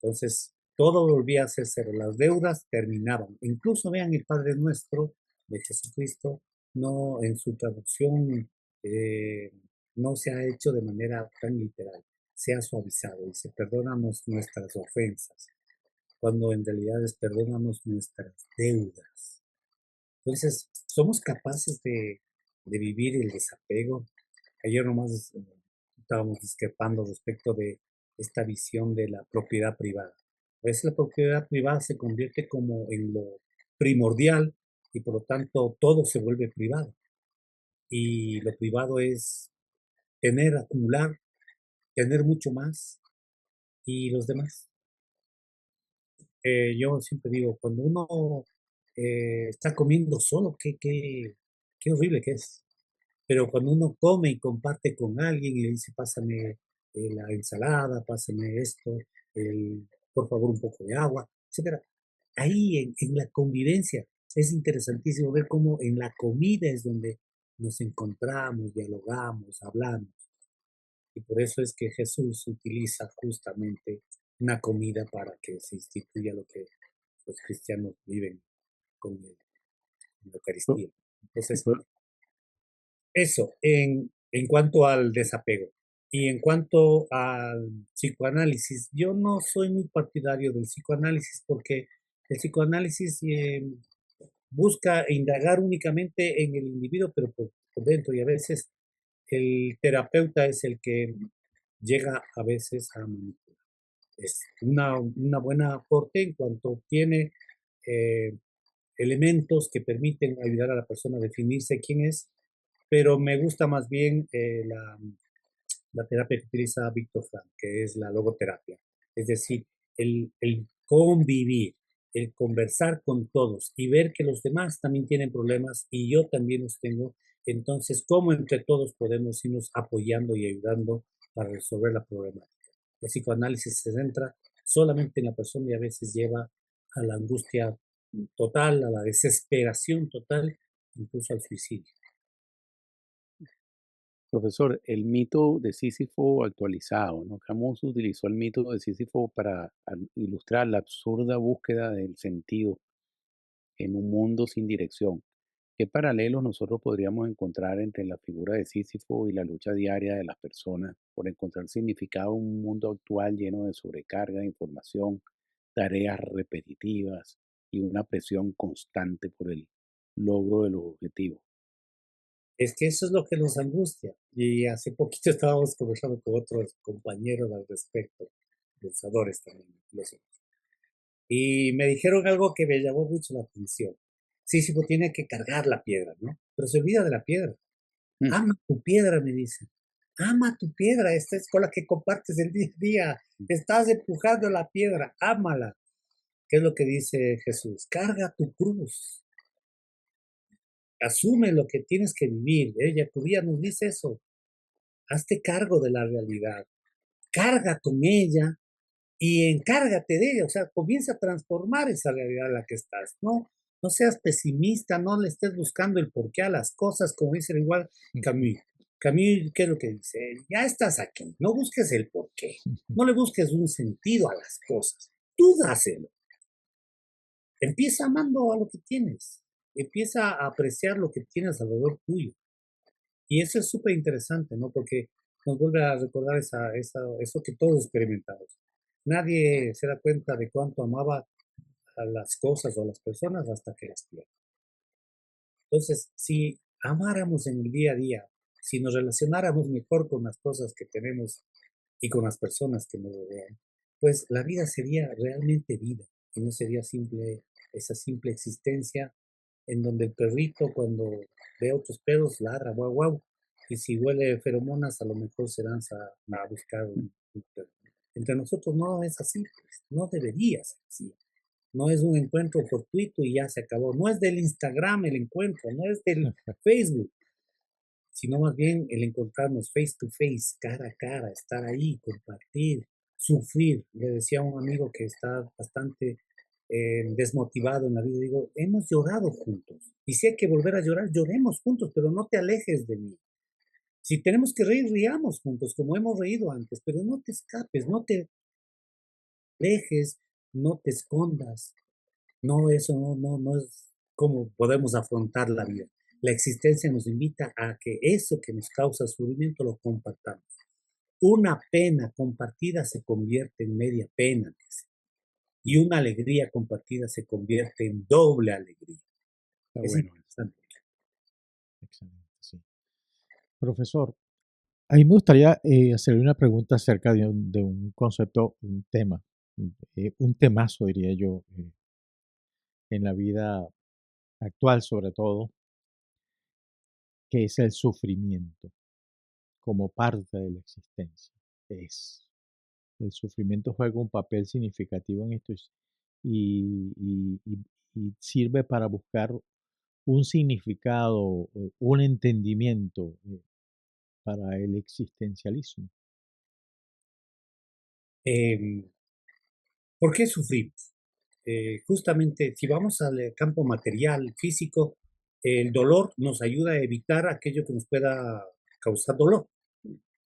Entonces, todo volvía a ser cero. Las deudas terminaban. Incluso vean el Padre Nuestro de Jesucristo, no en su traducción, eh, no se ha hecho de manera tan literal. Se ha suavizado. Dice, perdónanos nuestras ofensas, cuando en realidad es perdónanos nuestras deudas. Entonces, somos capaces de vivir el desapego. Ayer nomás estábamos discrepando respecto de esta visión de la propiedad privada. A veces la propiedad privada se convierte como en lo primordial y por lo tanto todo se vuelve privado. Y lo privado es tener, acumular, tener mucho más y los demás. Yo siempre digo, cuando uno está comiendo solo, qué horrible que es. Pero cuando uno come y comparte con alguien y le dice, pásame la ensalada, pásame esto, por favor un poco de agua, etcétera. Ahí en la convivencia es interesantísimo ver cómo en la comida es donde nos encontramos, dialogamos, hablamos. Y por eso es que Jesús utiliza justamente una comida para que se instituya lo que los cristianos viven con la Pro- Eucaristía. Entonces, pro- eso, en cuanto al desapego. Y en cuanto al psicoanálisis, yo no soy muy partidario del psicoanálisis porque el psicoanálisis busca indagar únicamente en el individuo, pero por dentro, y a veces el terapeuta es el que llega a veces a manipular. Es una buena aporte en cuanto tiene eh, elementos que permiten ayudar a la persona a definirse quién es, pero me gusta más bien la terapia que utiliza Víctor Frank, que es la logoterapia. Es decir, el convivir, el conversar con todos y ver que los demás también tienen problemas y yo también los tengo. Entonces, ¿cómo entre todos podemos irnos apoyando y ayudando para resolver la problemática? El psicoanálisis se centra solamente en la persona y a veces lleva a la angustia total, a la desesperación total, incluso al suicidio. Profesor, el mito de Sísifo actualizado, ¿no? Camus utilizó el mito de Sísifo para ilustrar la absurda búsqueda del sentido en un mundo sin dirección. ¿Qué paralelos nosotros podríamos encontrar entre la figura de Sísifo y la lucha diaria de las personas por encontrar significado en un mundo actual lleno de sobrecarga de información, tareas repetitivas y una presión constante por el logro de los objetivos? Es que eso es lo que nos angustia. Y hace poquito estábamos conversando con otros compañeros al respecto, pensadores también, filósofos. Y me dijeron algo que me llamó mucho la atención. Sísifo tiene que cargar la piedra, ¿no? Pero se olvida de la piedra. Mm, Ama tu piedra, me dicen. Ama tu piedra, esta es con la que compartes el día a día. Estás empujando la piedra, ámala. ¿Qué es lo que dice Jesús? Carga tu cruz. asume lo que tienes que vivir. Jacobía nos dice eso, hazte cargo de la realidad, carga con ella y encárgate de ella, o sea, comienza a transformar esa realidad en la que estás, ¿no? No seas pesimista, no le estés buscando el porqué a las cosas, como dice igual Camus. Camus, ¿qué es lo que dice? Ya estás aquí, no busques el porqué, no le busques un sentido a las cosas, tú dáselo. Empieza amando a lo que tienes, empieza a apreciar lo que tienes alrededor tuyo. Y eso es súper interesante, ¿no? Porque nos vuelve a recordar eso que todos experimentamos. Nadie se da cuenta de cuánto amaba a las cosas o a las personas hasta que las pierde. Entonces, si amáramos en el día a día, si nos relacionáramos mejor con las cosas que tenemos y con las personas que nos rodean, pues la vida sería realmente vida y no sería esa simple existencia en donde el perrito cuando ve otros perros ladra, guau, guau, y si huele feromonas a lo mejor se lanza a buscar un perro. Entre nosotros no es así, pues, no debería ser así. No es un encuentro fortuito y ya se acabó. No es del Instagram el encuentro, no es del Facebook, sino más bien el encontrarnos face to face, cara a cara, estar ahí, compartir, sufrir. Le decía a un amigo que está bastante desmotivado en la vida, digo, hemos llorado juntos. Y si hay que volver a llorar, lloremos juntos, pero no te alejes de mí. Si tenemos que reír, riamos juntos, como hemos reído antes, pero no te escapes, no te alejes, no te escondas. No, eso no es como podemos afrontar la vida. La existencia nos invita a que eso que nos causa sufrimiento lo compartamos. Una pena compartida se convierte en media pena, dice, y una alegría compartida se convierte en doble alegría. Está Es bueno. interesante. Excelente, sí. Profesor, a mí me gustaría hacerle una pregunta acerca de un concepto, un tema, un temazo, diría yo, en la vida actual sobre todo, que es el sufrimiento como parte de la existencia. Es, el sufrimiento juega un papel significativo en esto y sirve para buscar un significado, un entendimiento para el existencialismo. Eh, ¿Por qué sufrimos? Justamente, si vamos al campo material, físico, el dolor nos ayuda a evitar aquello que nos pueda causar dolor.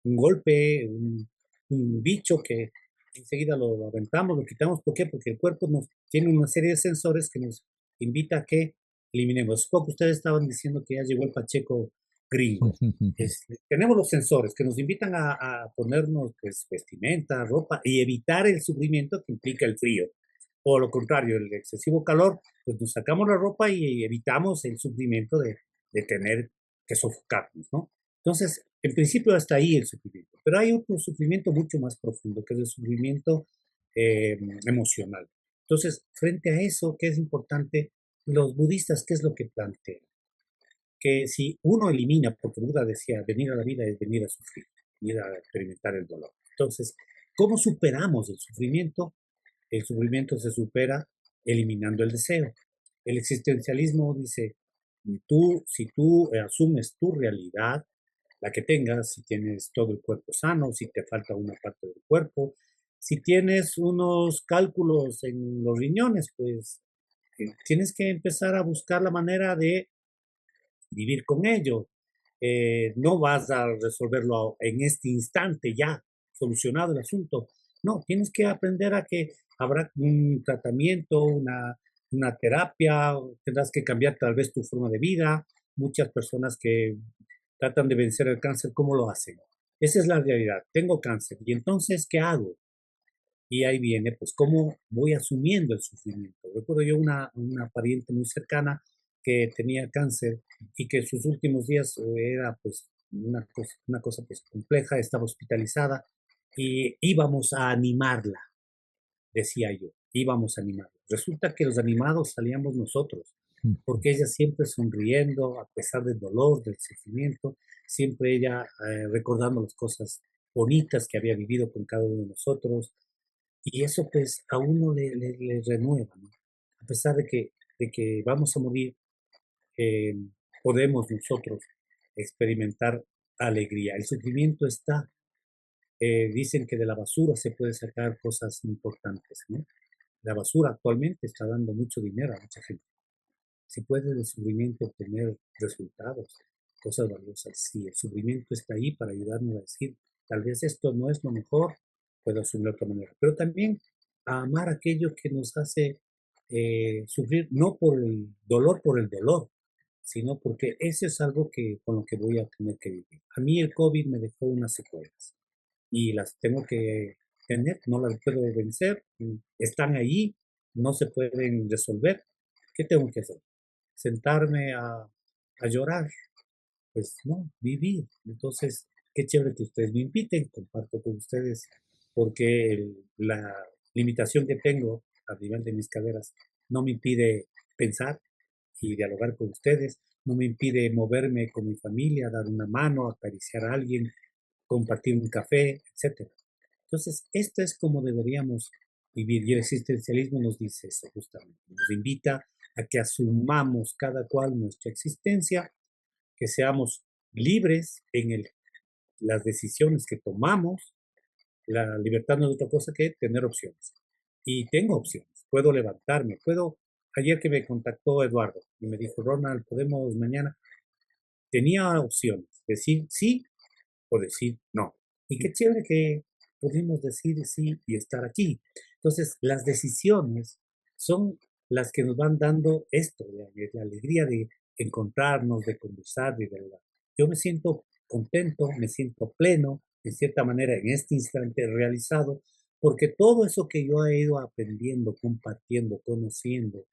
Un golpe, un bicho que enseguida lo aventamos, lo quitamos. ¿Por qué? Porque el cuerpo nos tiene una serie de sensores que nos invita a que eliminemos. Es poco ustedes estaban diciendo que ya llegó el Pacheco gringo. Tenemos los sensores que nos invitan a ponernos pues, vestimenta, ropa y evitar el sufrimiento que implica el frío. O lo contrario, el excesivo calor, pues nos sacamos la ropa y evitamos el sufrimiento de tener que sofocarnos, ¿no? Entonces, en principio hasta ahí el sufrimiento, pero hay otro sufrimiento mucho más profundo, que es el sufrimiento emocional. Entonces, frente a eso, ¿qué es importante? Los budistas, ¿qué es lo que plantean? Que si uno elimina, porque Buda decía, venir a la vida es venir a sufrir, venir a experimentar el dolor. Entonces, ¿cómo superamos el sufrimiento? El sufrimiento se supera eliminando el deseo. El existencialismo dice, si tú asumes tu realidad, la que tengas, si tienes todo el cuerpo sano, si te falta una parte del cuerpo, si tienes unos cálculos en los riñones, pues tienes que empezar a buscar la manera de vivir con ello. No vas a resolverlo en este instante ya, solucionado el asunto. No, tienes que aprender a que habrá un tratamiento, una terapia, tendrás que cambiar tal vez tu forma de vida. Muchas personas que tratan de vencer el cáncer, ¿cómo lo hacen? Esa es la realidad. Tengo cáncer. ¿Y entonces qué hago? Y ahí viene, pues, cómo voy asumiendo el sufrimiento. Recuerdo yo una pariente muy cercana que tenía cáncer y que sus últimos días era, pues, una cosa pues, compleja, estaba hospitalizada y íbamos a animarla, decía yo, íbamos a animarla. Resulta que los animados salíamos nosotros, porque ella siempre sonriendo, a pesar del dolor, del sufrimiento, siempre ella recordando las cosas bonitas que había vivido con cada uno de nosotros, y eso pues a uno le renueva, ¿no? A pesar de que vamos a morir, podemos nosotros experimentar alegría. El sufrimiento está. Dicen que de la basura se puede sacar cosas importantes, ¿no? La basura actualmente está dando mucho dinero a mucha gente. Se puede del sufrimiento obtener resultados, cosas valiosas. Si el sufrimiento está ahí para ayudarnos a decir, tal vez esto no es lo mejor, puedo asumir de otra manera. Pero también a amar aquello que nos hace sufrir, no por el dolor, sino porque eso es algo que, con lo que voy a tener que vivir. A mí el COVID me dejó unas secuelas y las tengo que tener, no las puedo vencer, están ahí, no se pueden resolver. ¿Qué tengo que hacer? Sentarme a llorar, pues no, vivir. Entonces, qué chévere que ustedes me inviten, comparto con ustedes, porque la limitación que tengo a nivel de mis caderas no me impide pensar y dialogar con ustedes, no me impide moverme con mi familia, dar una mano, acariciar a alguien, compartir un café, etcétera. Entonces, esto es como deberíamos vivir y el existencialismo nos dice eso justamente, nos invita a que asumamos cada cual nuestra existencia, que seamos libres en las decisiones que tomamos. La libertad no es otra cosa que tener opciones. Y tengo opciones, puedo levantarme, ayer que me contactó Eduardo y me dijo, Ronald, podemos mañana, tenía opciones, decir sí o decir no. Y qué chévere que pudimos decir sí y estar aquí. Entonces, las decisiones son las que nos van dando esto, la alegría de encontrarnos, de conversar, de verdad. Yo me siento contento, me siento pleno, de cierta manera, en este instante realizado, porque todo eso que yo he ido aprendiendo, compartiendo, conociendo,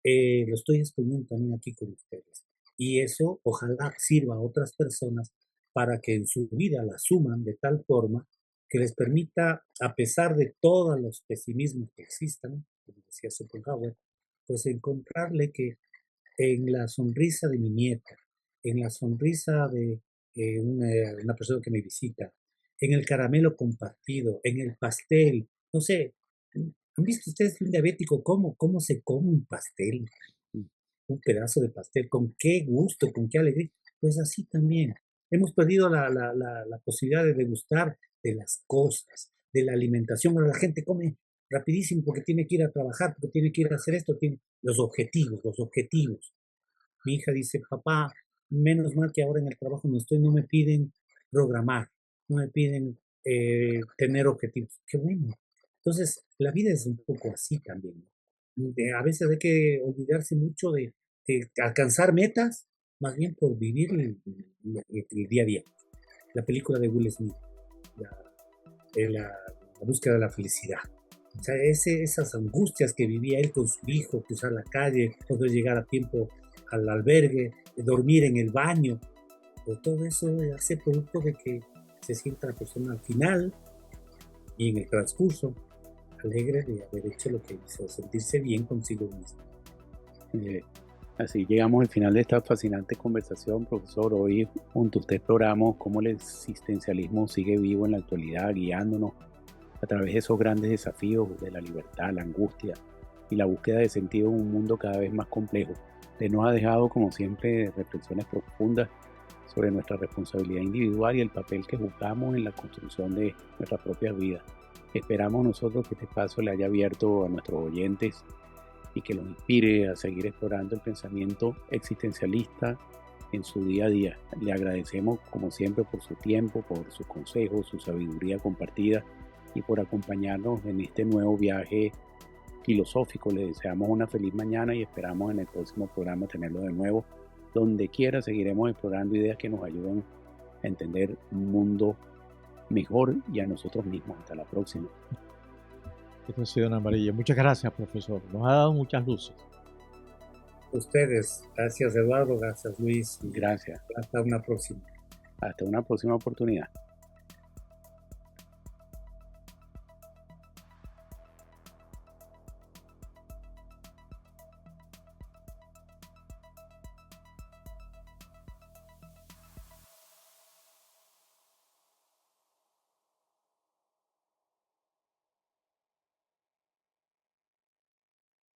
lo estoy exponiendo también aquí con ustedes. Y eso ojalá sirva a otras personas para que en su vida la suman de tal forma que les permita, a pesar de todos los pesimismos que existan, como decía Schopenhauer, pues encontrarle que en la sonrisa de mi nieta, en la sonrisa de una persona que me visita, en el caramelo compartido, en el pastel, no sé, ¿han visto ustedes un diabético cómo se come un pastel? Un pedazo de pastel, con qué gusto, con qué alegría. Pues así también. Hemos perdido la posibilidad de degustar de las cosas, de la alimentación. Ahora la gente come rapidísimo porque tiene que ir a trabajar, porque tiene que ir a hacer esto, tiene los objetivos, los objetivos. Mi hija dice, papá, menos mal que ahora en el trabajo no me piden programar, no me piden tener objetivos. Qué bueno. Entonces, la vida es un poco así también, ¿no? A veces hay que olvidarse mucho de alcanzar metas, más bien por vivir el día a día. La película de Will Smith, la, la búsqueda de la felicidad. O sea, esas angustias que vivía él con su hijo, cruzar la calle, poder llegar a tiempo al albergue, dormir en el baño, pero todo eso hace producto de que se sienta la persona al final y en el transcurso alegre de haber hecho lo que hizo, sentirse bien consigo mismo. Así llegamos al final de esta fascinante conversación, profesor. Hoy junto a usted exploramos cómo el existencialismo sigue vivo en la actualidad, guiándonos a través de esos grandes desafíos de la libertad, la angustia y la búsqueda de sentido en un mundo cada vez más complejo. Usted nos ha dejado, como siempre, reflexiones profundas sobre nuestra responsabilidad individual y el papel que jugamos en la construcción de nuestras propias vidas. Esperamos nosotros que este espacio le haya abierto a nuestros oyentes y que los inspire a seguir explorando el pensamiento existencialista en su día a día. Le agradecemos, como siempre, por su tiempo, por sus consejos, su sabiduría compartida y por acompañarnos en este nuevo viaje filosófico. Le deseamos una feliz mañana y esperamos en el próximo programa tenerlo de nuevo. Donde quiera seguiremos explorando ideas que nos ayuden a entender un mundo mejor y a nosotros mismos. Hasta la próxima. Esto ha sido una maravilla. Muchas gracias, profesor. Nos ha dado muchas luces. Ustedes, gracias Eduardo, gracias Luis. Gracias. Hasta una próxima. Hasta una próxima oportunidad.